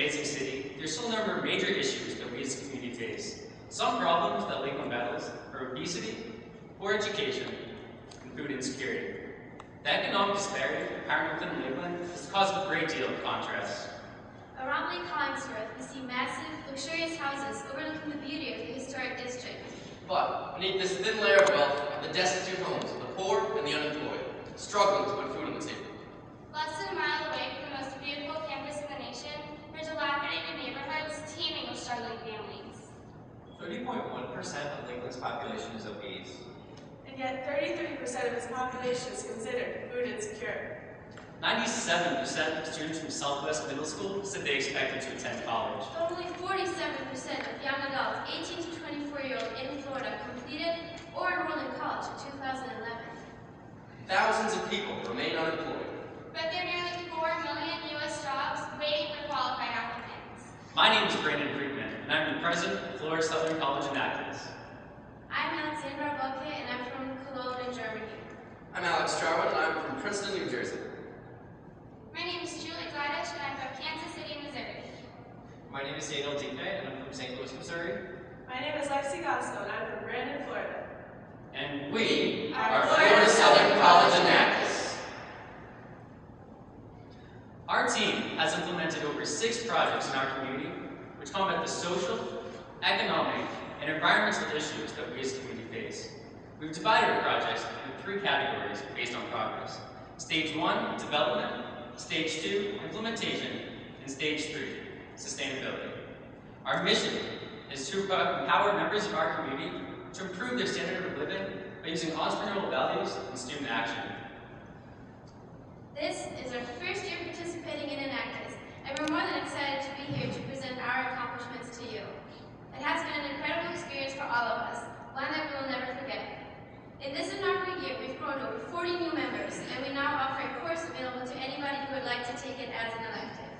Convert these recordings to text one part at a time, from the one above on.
amazing city, there's still a number of major issues that we as a community face. Some problems that Lakeland battles are obesity, poor education, and food insecurity. The economic disparity apparent within Lakeland has caused a great deal of contrast. Around Lake Hollingsworth, we see massive, luxurious houses overlooking the beauty of the historic district. But beneath this thin layer of wealth are the destitute homes of the poor and the unemployed, struggling to put food on the table. Less than a mile away from the most beautiful campus in the nation, are dilapidated neighborhoods teeming with struggling families. 30.1% of Lakeland's population is obese. And yet 33% of its population is considered food insecure. 97% of students from Southwest Middle School said they expected to attend college. Only 47% of young adults 18 to 24-year-old in Florida completed or enrolled in college in 2011. Thousands of people remain unemployed. But there are nearly 4 million U.S. jobs waiting for qualified applicants. My name is Brandon Friedman, and I'm the president of Florida Southern College Enactus. I'm Alexandra Boke, and I'm from Cologne in Germany. I'm Alex Jarwin, and I'm from Princeton, New Jersey. My name is Julie Gladish, and I'm from Kansas City, Missouri. My name is Daniel Dinke, and I'm from St. Louis, Missouri. My name is Lexi Gosto, and I'm from Brandon, Florida. And we are Florida Southern College Enactus. Our team has implemented over 6 projects in our community which combat the social, economic, and environmental issues that we as a community face. We've divided our projects into 3 categories based on progress. Stage 1, development. Stage 2, implementation. And Stage 3, sustainability. Our mission is to empower members of our community to improve their standard of living by using entrepreneurial values and student action. This is our first year participating in Enactus, and we're more than excited to be here to present our accomplishments to you. It has been an incredible experience for all of us, one that we will never forget. In this inaugural year, we've grown over 40 new members, and we now offer a course available to anybody who would like to take it as an elective.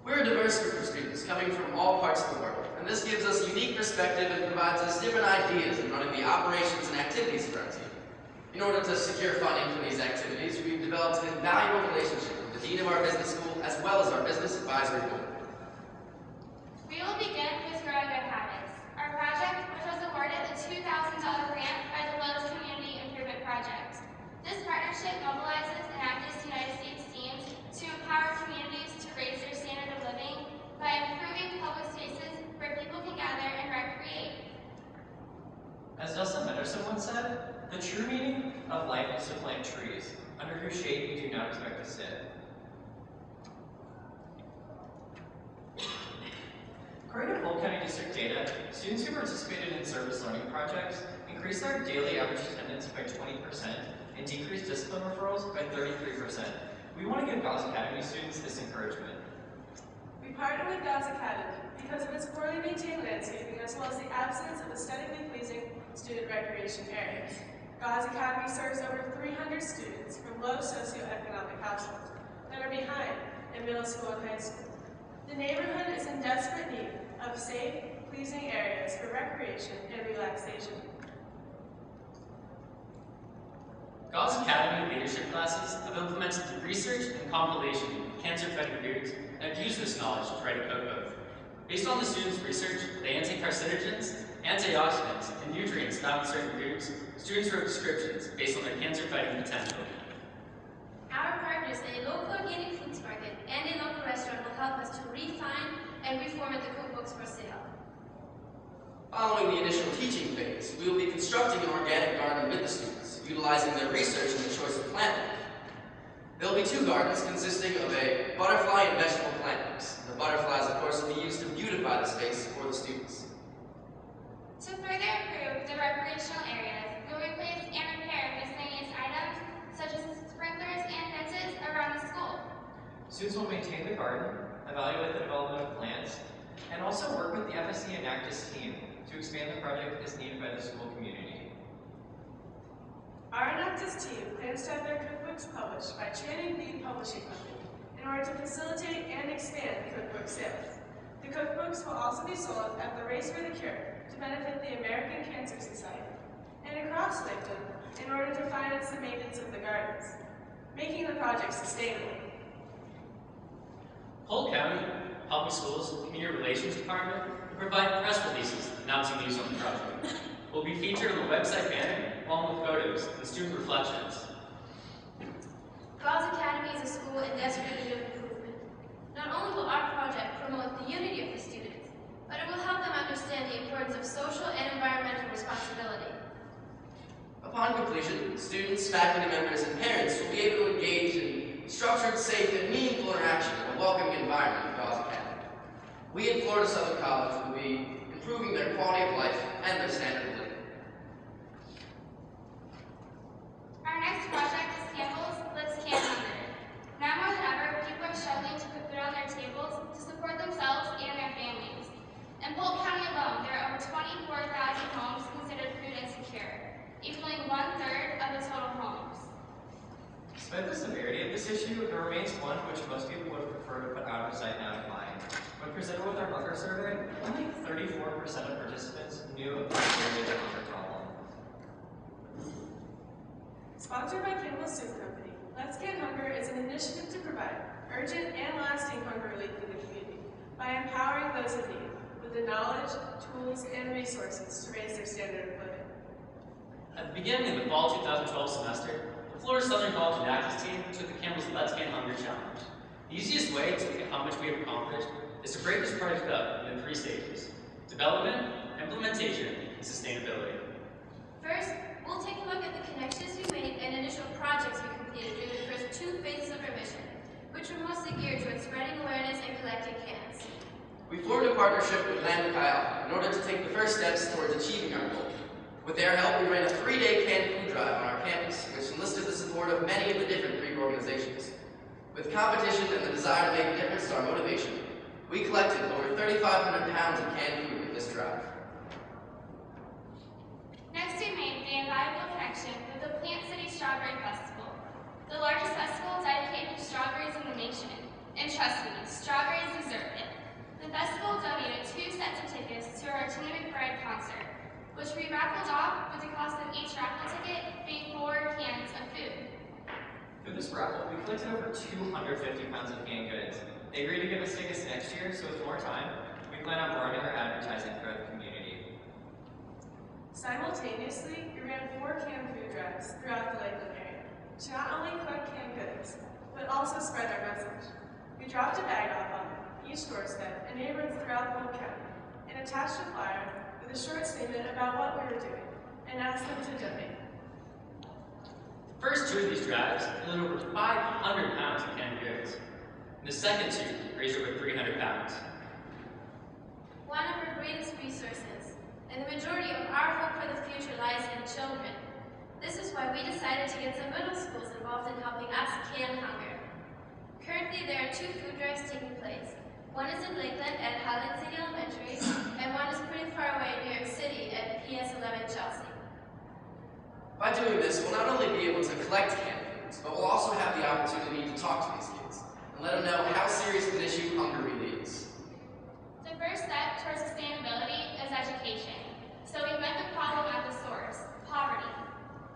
We're a diverse group of students coming from all parts of the world, and this gives us a unique perspective and provides us different ideas in running the operations and activities of our team. In order to secure funding for these activities, we've developed an invaluable relationship with the Dean of our business school as well as our Business Advisory Board. We will begin with Growing Good Habits, our project which was awarded a $2,000 grant by the Lowe's Community Improvement Project. This partnership mobilizes Enactus United States teams to empower communities to raise their standard of living by improving public spaces where people can gather and recreate. As Dustin Henderson once said, the true meaning of life is to plant trees, under whose shade you do not expect to sit. According to Polk County District data, students who participated in service learning projects increased their daily average attendance by 20% and decreased discipline referrals by 33%. We want to give Gauze Academy students this encouragement. We partner with Gauze Academy because of its poorly maintained landscaping as well as the absence of aesthetically pleasing student recreation areas. Gauze Academy serves over 300 students from low socioeconomic households that are behind in middle school and high school. The neighborhood is in desperate need of safe, pleasing areas for recreation and relaxation. Gauze Academy leadership classes have implemented the research and compilation of cancer-fighting foods and have used this knowledge to write a cookbook. Based on the students' research, the anti-carcinogens, antioxidants, and nutrients found in certain foods, students wrote descriptions based on their cancer-fighting potential. Our partners at a local organic foods market and a local restaurant will help us to refine and reformat the cookbooks for sale. Following the initial teaching phase, we will be constructing an organic garden with the students, utilizing their research in the choice of plant life. There will be 2 gardens consisting of a butterfly and vegetable plant mix. The butterflies, of course, will be used to beautify the space for the students. To further improve the recreational areas, we will replace and repair miscellaneous items such as sprinklers and fences around the school. Students will maintain the garden, evaluate the development of plants, and also work with the FSC Enactus Team to expand the project as needed by the school community. Our Enactus team plans to have their cookbooks published by Channing Bee Publishing Company in order to facilitate and expand cookbook sales. The cookbooks will also be sold at the Race for the Cure to benefit the American Cancer Society and across Lakeland in order to finance the maintenance of the gardens, making the project sustainable. Polk County Public Schools Community Relations Department will provide press releases announcing news on the project. It will be featured on the website banner along with photos and student reflections. God's Academy is a school in desperate need of improvement. Not only will our project promote the unity of the students, but it will help them understand the importance of social and environmental responsibility. Upon completion, students, faculty members, and parents will be able to engage in structured, safe, and meaningful interaction in a welcoming environment at God's Academy. We at Florida Southern College will be improving their quality of life and their standard of living. Our next project is Campbell's Let's Can Hunger. Now more than ever, people are struggling to put food on their tables to support themselves and their families. In Polk County alone, there are over 24,000 homes considered food insecure, equaling 1/3 of the total homes. Despite the severity of this issue, it remains one which most people would prefer to put out of sight and out of mind. When presented with our hunger survey, only 34% of participants knew of the severity of the hunger problem. Sponsored by Campbell's Soup Company, Let's Can Hunger is an initiative to provide urgent and lasting hunger relief in the community by empowering those in need with the knowledge, tools, and resources to raise their standard of living. At the beginning of the fall 2012 semester, the Florida Southern College Enactus Team took the Campbell's Let's Can Hunger Challenge. The easiest way to look at how much we have accomplished is to break this project up into 3 stages: development, implementation, and sustainability. First, we'll take a look at the connections we made and initial projects we completed during the first 2 phases of our mission, which were mostly geared towards spreading awareness and collecting cans. We formed a partnership with Land Kyle in order to take the first steps towards achieving our goal. With their help, we ran a 3-day canned food drive on our campus, which enlisted the support of many of the different Greek organizations. With competition and the desire to make a difference to our motivation, we collected over 3,500 pounds of canned food with this drive. Next, we made the invaluable connection with the Plant City Strawberry Festival, the largest festival dedicated to strawberries in the nation. And trust me, strawberries deserve it. The festival donated 2 sets of tickets to our Tina McBride concert, which we raffled off with the cost of each raffle ticket being 4 cans of food. Through this raffle, we collected over 250 pounds of canned goods. They agreed to give us tickets next year, so with more time, we plan on broadening our advertising throughout the community. Simultaneously, we ran 4 canned food drives throughout the Lakeland area to not only collect canned goods, but also spread our message. We dropped a bag off on each doorstep in neighborhoods throughout Polk County and attached a flyer with a short statement about what we were doing and asked them to donate. The first 2 of these drives yielded over 500 pounds of canned goods. And the second 2 raised over 300 pounds. One of our greatest resources, and the majority of our hope for the future lies in children. This is why we decided to get some middle schools involved in helping us can hunger. Currently, there are 2 food drives taking place. One is in Lakeland at Highland City Elementary, and one is pretty far away in New York City at PS 11 Chelsea. By doing this, we'll not only be able to collect canned foods, but we'll also have the opportunity to talk to these kids and let them know how serious of an issue hunger really is. The first step towards sustainability is education. So we met the problem at the source, poverty.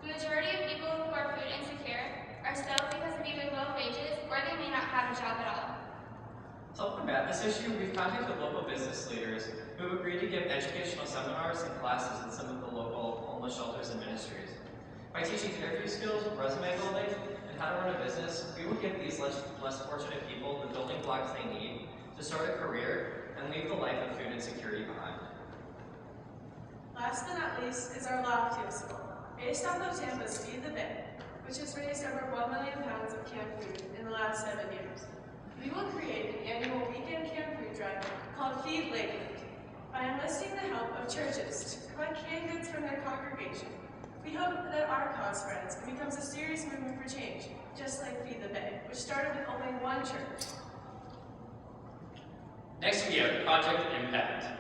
The majority of people who are food insecure are so because of either low wages or they may not have a job at all. To help combat this issue, we've contacted local business leaders who have agreed to give educational seminars and classes in some of the local homeless shelters and ministries. By teaching interview skills, resume building, and how to run a business, we will give these less fortunate people the building blocks they need to start a career and leave the life of food insecurity behind. Last but not least is our loftiest goal, based off of Tampa's Feed the Bay, which has raised over 1 million pounds of canned food in the last 7 years. We will create an annual weekend canned food drive called Feed Lakeland. By enlisting the help of churches to collect canned goods from their congregation, we hope that our cause spreads and becomes a serious movement for change, just like Feed the Bay, which started with only 1 church. Next, we have Project Impact.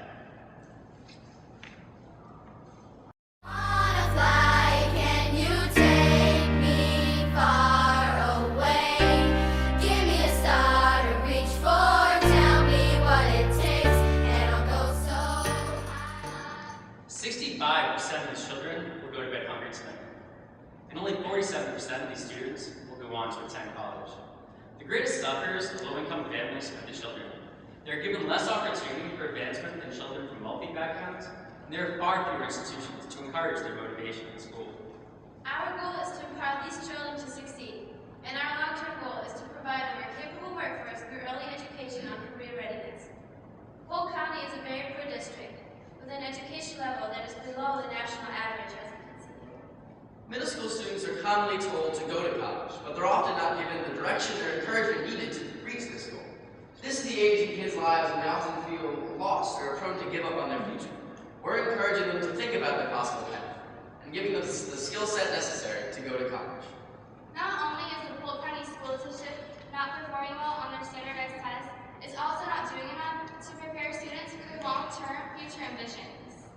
And only 47% of these students will go on to attend college. The The greatest sufferers of low-income families are the children. They are given less opportunity for advancement than children from wealthy backgrounds, and there are far fewer institutions to encourage their motivation in school. Our goal is to empower these children to succeed, and our long-term goal is to provide a more capable workforce through early education on career readiness. Polk County is a very poor district, with an education level that is below the national average, as you can see here. Middle school students are commonly told to go to college, but they're often not given the direction or encouragement needed to reach this goal. This is the age in kids' lives when they often feel lost or are prone to give up on their future. We're encouraging them to think about their possible path and giving them the skill set necessary to go to college. Not only is the Polk County School District not performing well on their standardized tests, it's also not doing enough to prepare students for their long-term future ambitions.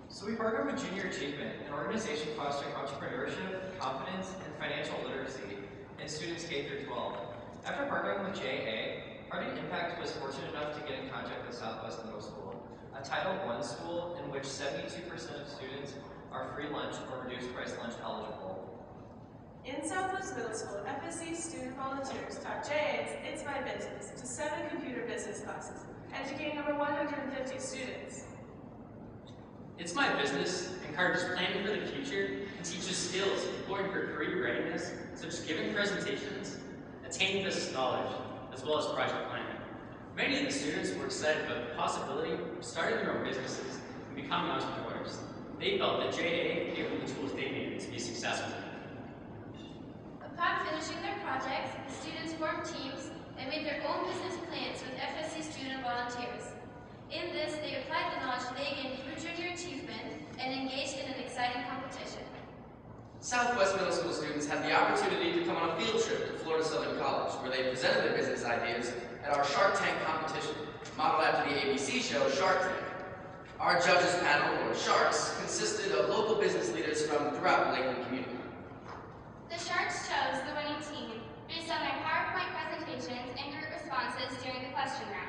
So we partner with Junior Achievement, an organization fostering entrepreneurship, confidence, and financial literacy in students K through 12. After partnering with JA, Parting Impact was fortunate enough to get in contact with Southwest Middle School, a Title I school in which 72% of students are free lunch or reduced price lunch eligible. In Southwest Middle School, FSC student volunteers taught JA's It's My Business to 7 computer business classes, educating over 150 students. It's My Business encourages planning for the future and teaches skills important for career readiness, such as giving presentations, attaining business knowledge, as well as project planning. Many of the students were excited about the possibility of starting their own businesses and becoming entrepreneurs. They felt that JA gave them the tools they needed to be successful. Upon finishing their projects, the students formed teams and made their own business plans with FSC student volunteers. In this, they applied the knowledge they gained through Junior Achievement and engaged in an exciting competition. Southwest Middle School students had the opportunity to come on a field trip to Florida Southern College, where they presented their business ideas at our Shark Tank competition, modeled after the ABC show Shark Tank. Our judges panel, or Sharks, consisted of local business leaders from throughout the Lakeland community. The Sharks chose the winning team based on their PowerPoint presentations and group responses during the question round.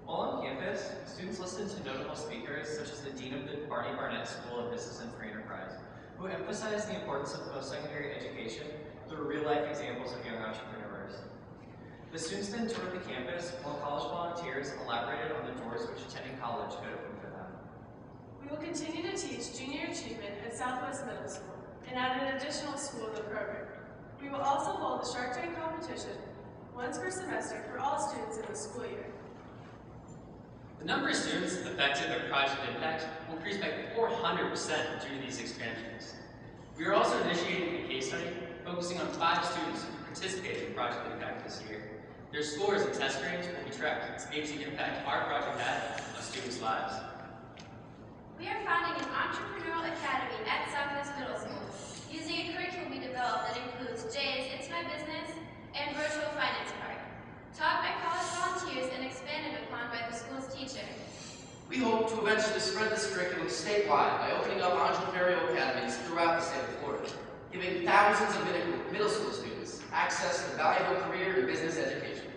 While on campus, students listened to notable speakers such as the Dean of the Barney Barnett School of Business and Free Enterprise, who emphasized the importance of post-secondary education through real-life examples of young entrepreneurs. The students then toured the campus, while college volunteers elaborated on the doors which attending college could open for them. We will continue to teach Junior Achievement at Southwest Middle School and add an additional school in the program. We will also hold the Shark Tank competition once per semester for all students in the school year. The number of students affected by Project Impact will increase by 400% due to these expansions. We are also initiating a case study focusing on 5 students who participated in Project Impact this year. Their scores and test grades will be tracked to gauge the impact our project had on students' lives. We are founding an entrepreneurial academy at Southwest Middle School, using a curriculum we developed that includes JA's It's My Business and Virtual Finance Park, taught by college volunteers and expanded upon by the school's teacher. We hope to eventually spread this curriculum statewide by opening up entrepreneurial academies throughout the state of Florida, giving thousands of middle school students access to valuable career and business education.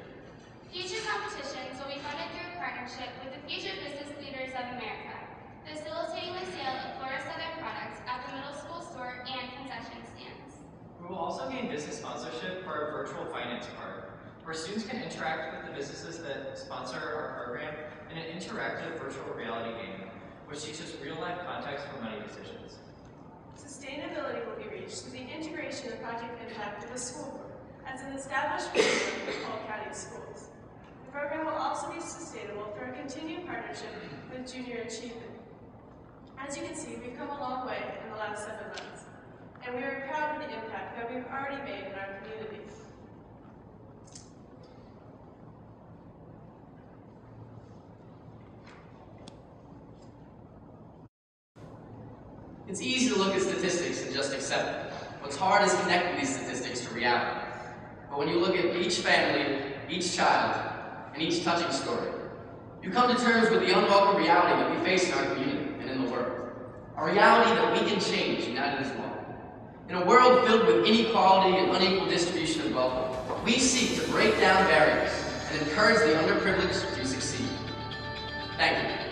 Future competitions will be funded through a partnership with the Future Business Leaders of America, facilitating the sale of Florida Southern products at the middle school store and concession stands. We will also gain business sponsorship for our virtual finance part, where students can interact with the businesses that sponsor our program in an interactive virtual reality game, which teaches real-life context for money decisions. Sustainability will be reached through the integration of Project Impact with the school board as an established program for Polk County schools. The program will also be sustainable through our continued partnership with Junior Achievement. As you can see, we've come a long way in the last 7 months, and we are proud of the impact that we've already made in our community. It's easy to look at statistics and just accept them. What's hard is connecting these statistics to reality. But when you look at each family, each child, and each touching story, you come to terms with the unwelcome reality that we face in our community and in the world. A reality that we can change united as one. In a world filled with inequality and unequal distribution of wealth, we seek to break down barriers and encourage the underprivileged to succeed. Thank you.